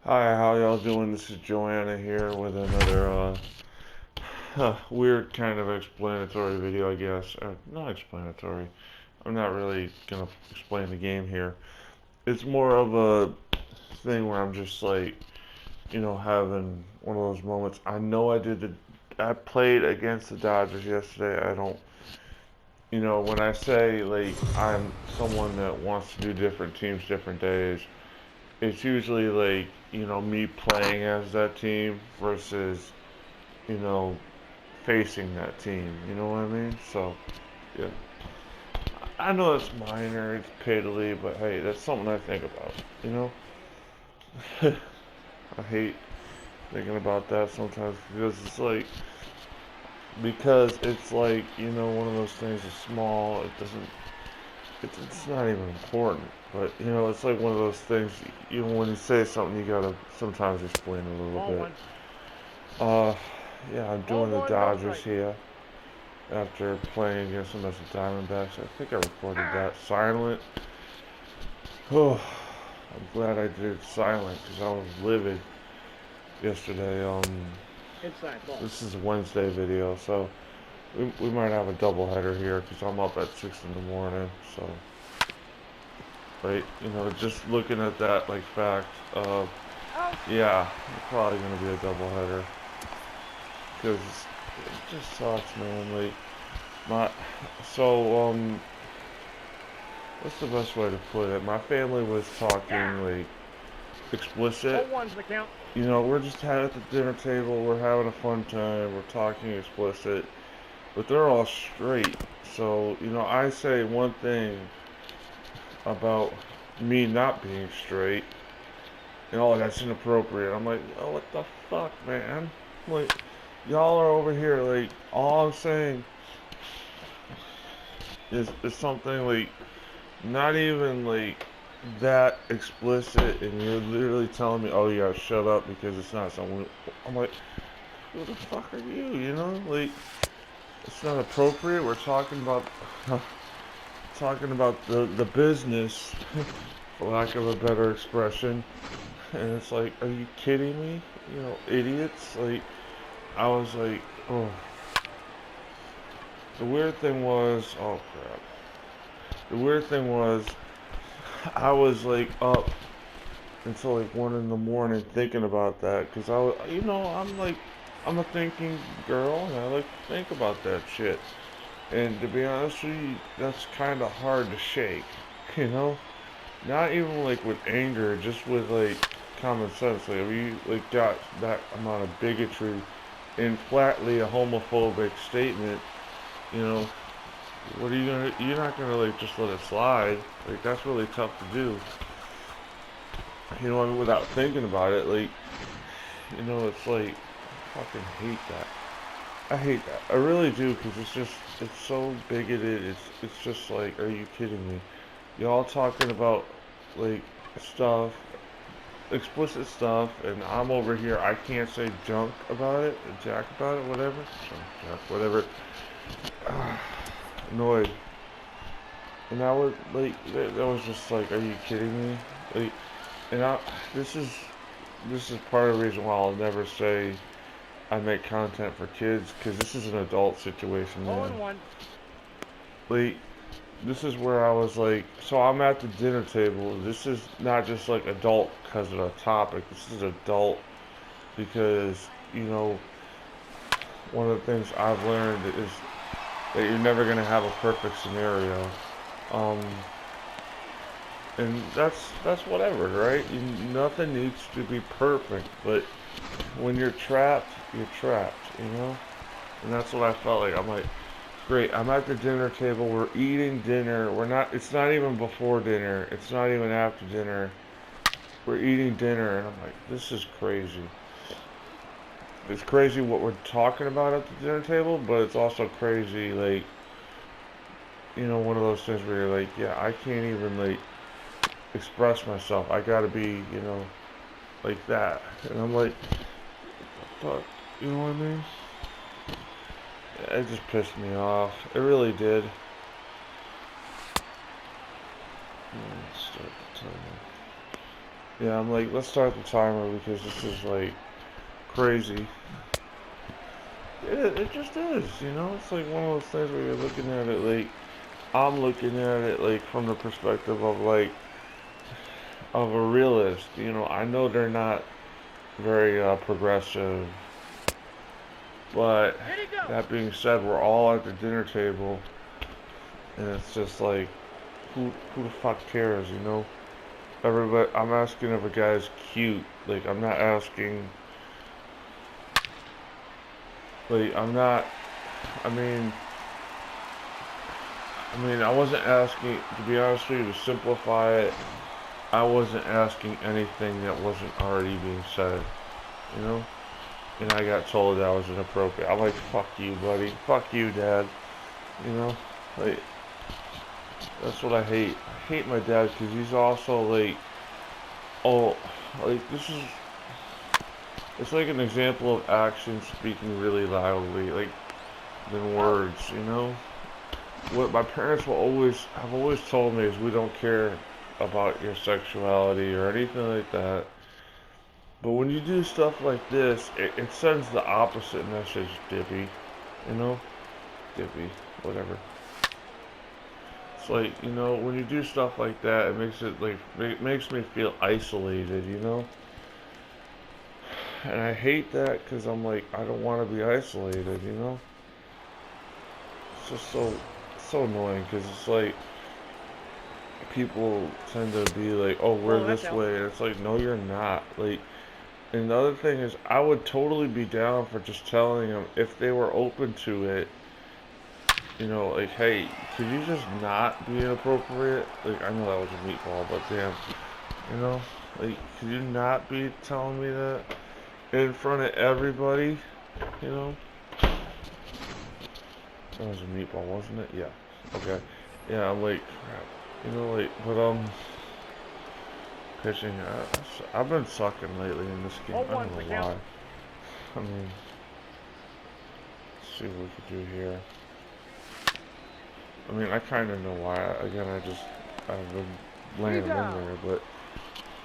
Hi, how y'all doing? This is Joanna here with another weird kind of explanatory video, I guess. Not explanatory. I'm not really gonna explain the game here. It's more of a thing where I'm just like, having one of those moments. I played against the Dodgers yesterday. I don't, when I say like I'm someone that wants to do different teams different days, it's usually like, me playing as that team versus, you know, facing that team. You know what I mean? So, yeah. I know it's minor, it's piddly, but hey, that's something I think about, you know? I hate thinking about that sometimes because it's like, one of those things is small, it's not even important. But, it's like one of those things, when you say something, you gotta sometimes explain a little Ball bit. one. Uh, yeah, I'm Ball doing the one, no Dodgers strike. here after playing against them as the Diamondbacks. I think I recorded Ah, that silent. Oh, I'm glad I did it silent because I was livid yesterday. inside ball. This is a Wednesday video, so we might have a doubleheader here because I'm up at 6 in the morning. So, right, just looking at that like fact, Out. yeah, it's probably gonna be a doubleheader because it just sucks, man. Like my, so what's the best way to put it? My family was Yeah. talking like explicit. Ball one's the count. We're just at the dinner table, we're having a fun time, we're talking explicit, but they're all straight. So, I say one thing about me not being straight, and oh, that's inappropriate. I'm like, oh, what the fuck, man? Like, y'all are over here, like, all I'm saying is something like not even like that explicit, and you're literally telling me, "Oh, you gotta shut up because it's not someone." I'm like, "Who the fuck are you?" Like it's not appropriate. We're talking about the business, for lack of a better expression, and it's like, are you kidding me? Idiots. Like I was like, oh. The weird thing was, oh crap. The weird thing was, I was like up until like 1 in the morning thinking about that because I'm a thinking girl and I like to think about that shit. And to be honest with you, that's kind of hard to shake, you know. Not even like with anger, just with like common sense. Like if you like got that amount of bigotry in flatly a homophobic statement, you know, what are you gonna? You're not gonna like just let it slide. Like that's really tough to do. I mean, without thinking about it, like, it's like, I fucking hate that. I hate that. I really do, because it's so bigoted. It's just like, are you kidding me? Y'all talking about, like, stuff, explicit stuff, and I'm over here, I can't say junk about it, jack about it, whatever. Junk, jack, whatever. Annoyed. And that was, like, that was just like, are you kidding me? Like, and this is, this is part of the reason why I'll never say I make content for kids because this is an adult situation, Ball man. and one. Like, this is where I was like, so I'm at the dinner table. This is not just like adult because of the topic. This is adult because, one of the things I've learned is that you're never going to have a perfect scenario. Um, and that's whatever, right? Nothing needs to be perfect, but when you're trapped, And that's what I felt like. I'm like, great, I'm at the dinner table, we're eating dinner. It's not even before dinner, it's not even after dinner. We're eating dinner, and I'm like, this is crazy. It's crazy what we're talking about at the dinner table, but it's also crazy, like, one of those things where you're like, yeah, I can't even, like, express myself. I gotta be, like that. And I'm like, fuck, you know what I mean? It just pissed me off. It really did. Start the timer. Yeah, I'm like, let's start the timer because this is like crazy. It just is, you know? It's like one of those things where you're looking at it like, I'm looking at it like from the perspective of like, of a realist. You know, I know they're not very progressive, but that being said, we're all at the dinner table, and it's just like, who the fuck cares, you know? Everybody, I'm asking if a guy's cute. Like, I'm not asking, like, I'm not, I mean, I wasn't asking, to be honest with you, to simplify it, I wasn't asking anything that wasn't already being said, you know? And I got told that was inappropriate. I'm like, fuck you, buddy. Fuck you, Dad. You know? Like, that's what I hate. I hate my dad because he's also like, oh, like, this is, it's like an example of action speaking really loudly, like, than words, you know? What my parents will always, have always told me is we don't care about your sexuality or anything like that. But when you do stuff like this, it sends the opposite message, Dippy. You know? Dippy. Whatever. It's like, you know, when you do stuff like that, it makes it like, it makes me feel isolated, you know? And I hate that because I'm like, I don't want to be isolated, you know? It's just so annoying because it's like, people tend to be like, oh, we're this way. And it's like, no, you're not. Like, and the other thing is, I would totally be down for just telling them if they were open to it, you know, like, hey, could you just not be inappropriate? Like, I know that was a meatball, but damn, you know, like, could you not be telling me that in front of everybody, you know? That was a meatball, wasn't it? Yeah. Okay. Yeah, I'm like, crap. You know, like, but, pitching, I've been sucking lately in this game. I don't know why. I mean, let's see what we could do here. I mean, I kind of know why. Again, I've been laying them in there, but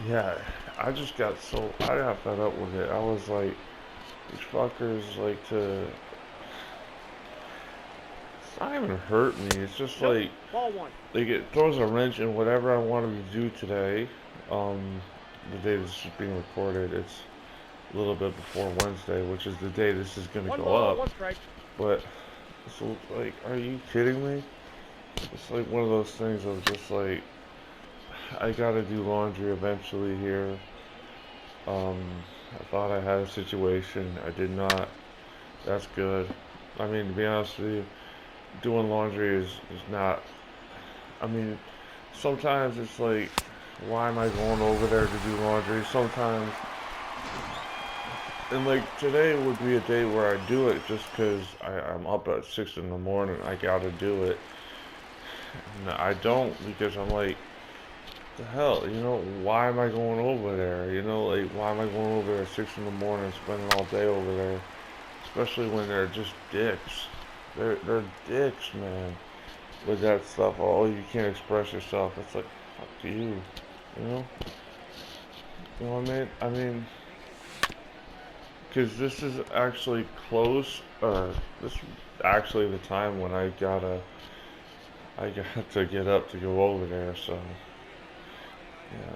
yeah, I just got I got fed up with it. I was like, these fuckers like to, it's not even hurt me. It's just like, it throws a wrench in whatever I wanted to do today. The day this is being recorded, it's a little bit before Wednesday, which is the day this is gonna go up. But it's like, are you kidding me? It's like one of those things of just like, I gotta do laundry eventually here. I thought I had a situation. I did not. That's good. I mean, to be honest with you, doing laundry is not, I mean, sometimes it's like, why am I going over there to do laundry? Sometimes, and like today would be a day where I do it just because I'm up at 6 in the morning. I gotta do it. And I don't because I'm like, the hell, you know, why am I going over there? You know, like, why am I going over there at 6 in the morning, spending all day over there? Especially when they're just dicks. They're dicks, man. With that stuff, oh, you can't express yourself. It's like, fuck you, you know? You know what I mean? I mean, because this is actually close, this is actually the time when I got to get up to go over there, so, yeah,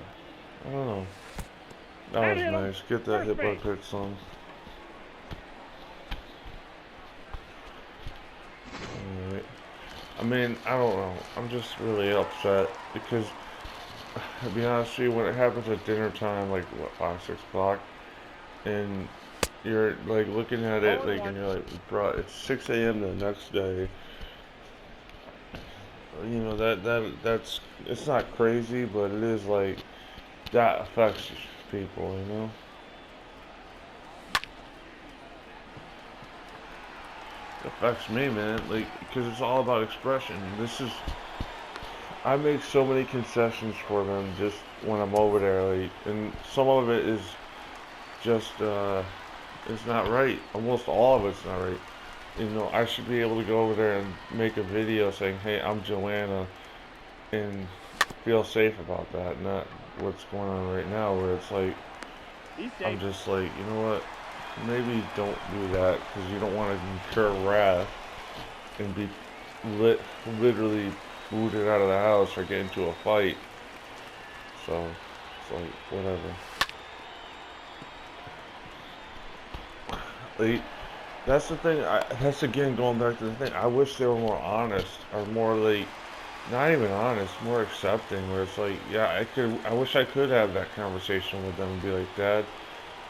I don't know. That was nice. Get that hit by pitch some. Alright. I mean, I don't know. I'm just really upset because, to be honest with you, when it happens at dinner time, like, what, 5, 6 o'clock, and you're, like, looking at it, like, and you're like, bro, it's 6 a.m. the next day. You know, that's, it's not crazy, but it is, like, that affects people, you know? It affects me, man, like, because it's all about expression. I make so many concessions for them just when I'm over there, like, and some of it is just, it's not right. Almost all of it's not right. You know, I should be able to go over there and make a video saying, hey, I'm Joanna, and feel safe about that, not what's going on right now, where it's like, I'm just like, you know what, maybe don't do that, because you don't want to incur wrath and be literally booted out of the house or get into a fight. So, it's like, whatever. Like, that's the thing, that's again going back to the thing, I wish they were more honest, or more like, not even honest, more accepting, where it's like, yeah, I wish I could have that conversation with them and be like, Dad,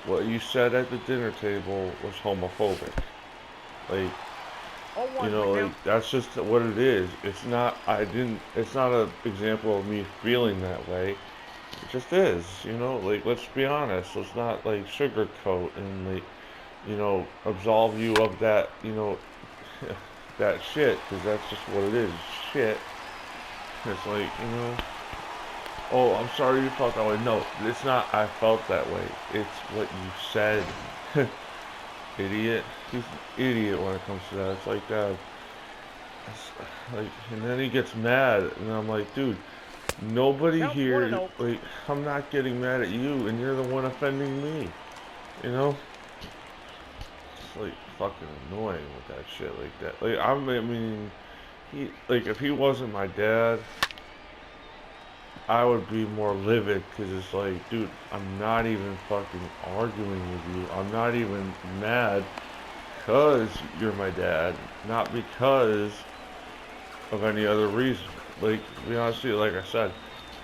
what you said at the dinner table was homophobic. Like, you know, like, that's just what it is. It's not, it's not an example of me feeling that way. It just is, you know, like, let's be honest. Let's not, like, sugarcoat and, like, you know, absolve you of that, you know, that shit, because that's just what it is, shit. It's like, you know, oh, I'm sorry you felt that way. No, it's not I felt that way. It's what you said. Idiot. He's an idiot when it comes to that. It's like, like, and then he gets mad, and I'm like, dude, nobody here, like, I'm not getting mad at you, and you're the one offending me. You know? It's like fucking annoying with that shit like that. Like, I mean, like, if he wasn't my dad, I would be more livid, because it's like, dude, I'm not even fucking arguing with you. I'm not even mad because you're my dad, not because of any other reason. Like, to be honest with you, like I said,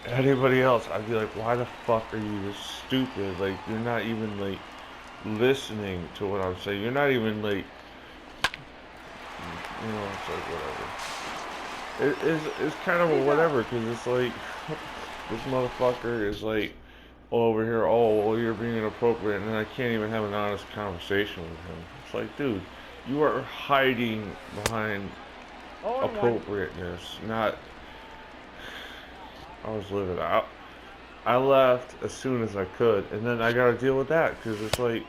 anybody else, I'd be like, why the fuck are you this stupid? Like, you're not even, like, listening to what I'm saying. You're not even, like, you know, it's like, whatever. It's kind of a whatever, because it's like, this motherfucker is like, over here, oh, well, you're being inappropriate, and then I can't even have an honest conversation with him. It's like, dude, you are hiding behind appropriateness, not, I was living out. I left as soon as I could, and then I gotta deal with that, because it's like,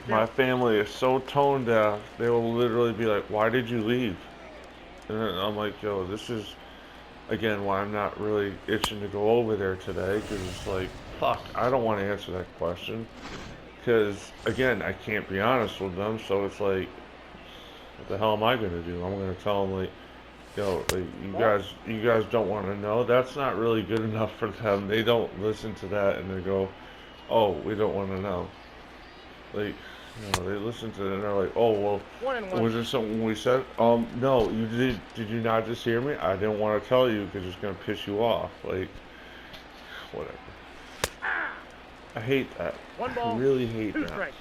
my family is so tone deaf, they will literally be like, why did you leave? And then I'm like, yo, this is, again, why I'm not really itching to go over there today, because it's like, fuck, I don't want to answer that question, because, again, I can't be honest with them, so it's like, what the hell am I going to do? I'm going to tell them, like, yo, like, you guys don't want to know? That's not really good enough for them. They don't listen to that, and they go, oh, we don't want to know. Like, you know, they listen to it, and they're like, oh, well, was there something we said? No, did you not just hear me? I didn't want to tell you, because it's going to piss you off. Like, whatever. I hate that. I really hate that.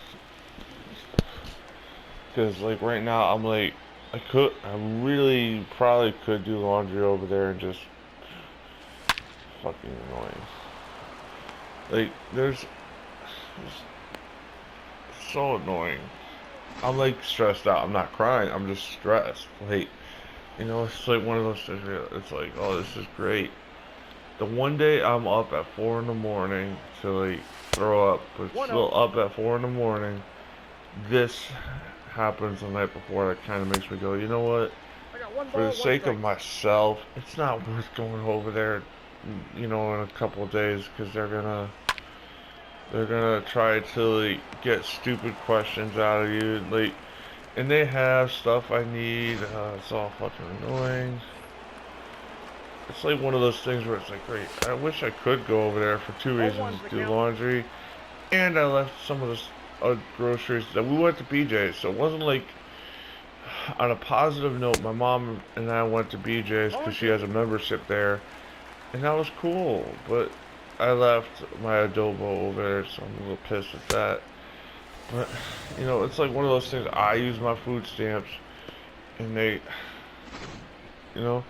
Because, like, right now, I'm like, I really probably could do laundry over there and just fucking annoying. Like, there's so annoying. I'm, like, stressed out. I'm not crying. I'm just stressed. Like, you know, it's like one of those things where it's like, oh, this is great. The one day I'm up at 4 in the morning to, like, throw up, but still up at 4 in the morning, this happens the night before. That kind of makes me go, you know what? For the sake of myself, it's not worth going over there, you know, in a couple of days, because they're gonna try to, like, get stupid questions out of you, like, and they have stuff I need. It's all fucking annoying. It's like one of those things where it's like, great, I wish I could go over there for two reasons: do laundry, and I left some of the groceries. That we went to BJ's, so it wasn't like, on a positive note, my mom and I went to BJ's because she has a membership there, and that was cool, but I left my adobo over there, so I'm a little pissed at that. But, you know, it's like one of those things. I use my food stamps, and they, you know,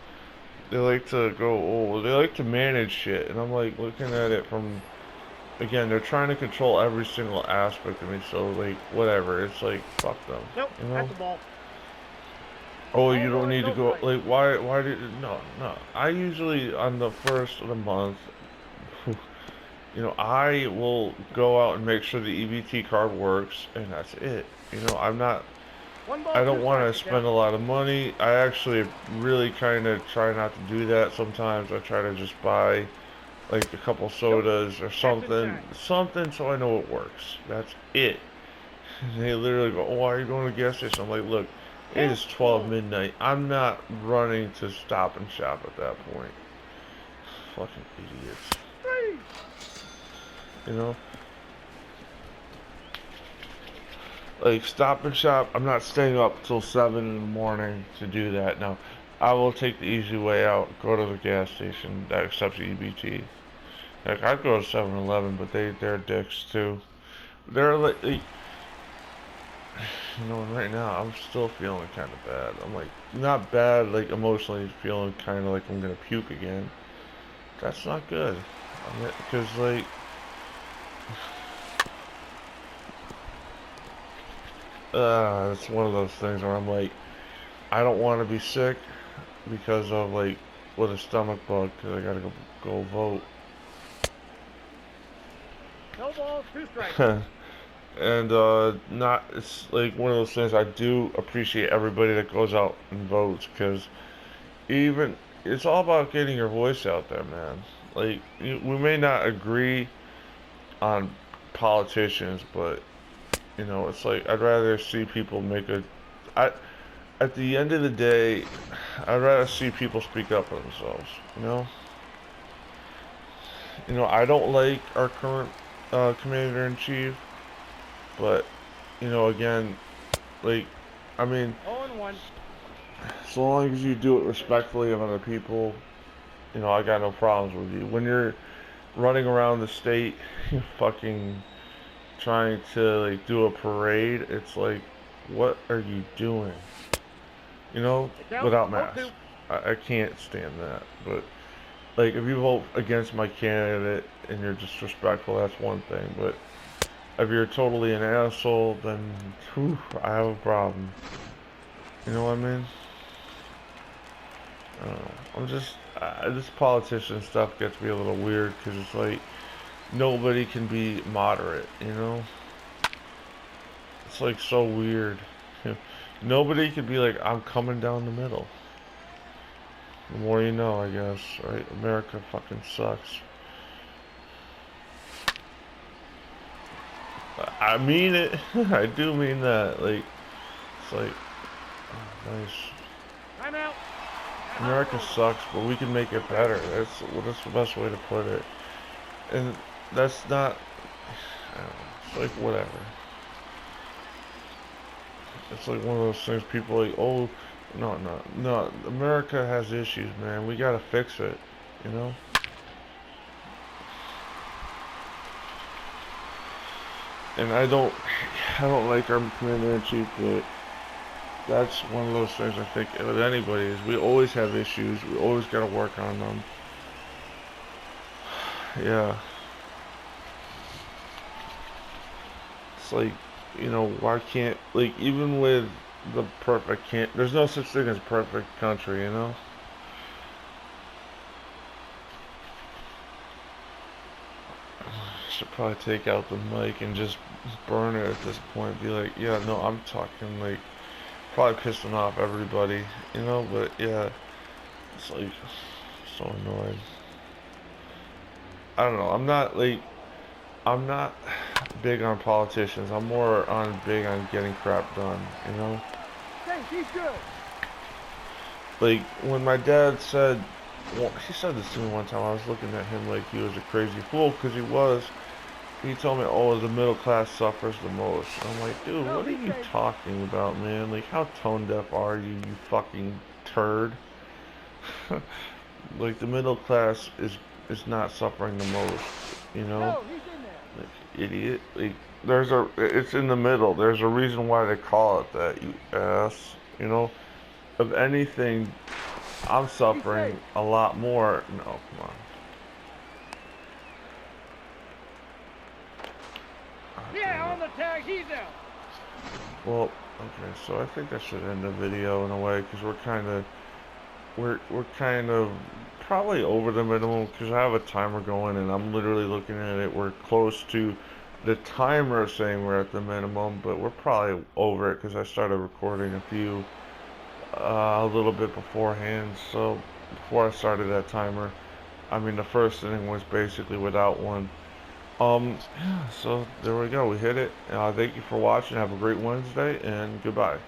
they like to go, oh, they like to manage shit, and I'm like looking at it from, again, they're trying to control every single aspect of me, so, like, whatever, it's like, fuck them, you know? That's the ball. Oh, you don't need to go, like, why did, no, I usually, on the first of the month, you know, I will go out and make sure the EBT card works, and that's it. You know, I don't want to spend a lot of money. I actually really kind of try not to do that sometimes. I try to just buy like a couple sodas or something so I know it works. That's it. And they literally go, "Oh, why are you going to the gas station?" I'm like, "Look, it is 12 midnight. I'm not running to Stop and Shop at that point." Fucking idiots. You know? Like, Stop and Shop, I'm not staying up till 7 in the morning to do that. Now, I will take the easy way out, go to the gas station that accepts EBT. Like, I'd go to 7-Eleven, but they're dicks too. They're like, you know, and right now I'm still feeling kind of bad. I'm like, not bad, like emotionally feeling kind of like I'm gonna puke again. That's not good. I mean, because like, it's one of those things where I'm like, I don't want to be sick because of like with a stomach bug because I gotta go vote. No balls, 2 strikes. And not it's like one of those things. I do appreciate everybody that goes out and votes because even it's all about getting your voice out there, man. Like we may not agree on politicians, but you know, it's like I'd rather see people make a. I at the end of the day, I'd rather see people speak up for themselves. I don't like our current commander in chief, but again, like, I mean, 0-1. so long as you do it respectfully of other people, I got no problems with you. When you're running around the state, fucking trying to like do a parade, it's like, what are you doing? Without masks. I can't stand that. But like, if you vote against my candidate and you're disrespectful, that's one thing. But if you're totally an asshole, then whew, I have a problem. You know what I mean? I don't know. I'm just this politician stuff gets me a little weird because it's like nobody can be moderate. It's like so weird. Nobody can be like, I'm coming down the middle. The more you know, I guess, right? America fucking sucks. I mean it. I do mean that. Like, it's like, oh, nice. I'm out. America sucks, but we can make it better. That's the best way to put it. And that's not, I don't know, it's like whatever. It's like one of those things people like, oh, no. America has issues, man. We gotta fix it, you know? And I don't like our commander-in-chief, but that's one of those things I think with anybody is we always have issues. We always gotta work on them. Yeah. It's like, why can't, like, even with the perfect, can't, there's no such thing as perfect country, I should probably take out the mic and just burn it at this point. Be like, yeah, no, I'm talking, like, probably pissing off everybody, but yeah, it's like, so annoying. I don't know, I'm not big on politicians. I'm more big on getting crap done, Hey, he's good. Like, when my dad said, well, he said this to me one time, I was looking at him like he was a crazy fool, because he was. He told me, oh, the middle class suffers the most. I'm like, dude, what are you talking about, man? Like, how tone deaf are you, you fucking turd? Like, the middle class is not suffering the most, Like, idiot. Like, it's in the middle. There's a reason why they call it that, you ass. Of anything, I'm suffering a lot more. No, come on. Yeah, on the tag, he's out. Well, okay, so I think I should end the video in a way, because we're kind of probably over the minimum, because I have a timer going and I'm literally looking at it. We're close to the timer saying we're at the minimum, but we're probably over it because I started recording a little bit beforehand, so before I started that timer. I mean, the first inning was basically without one. Yeah, so there we go. We hit it. Thank you for watching. Have a great Wednesday, and goodbye.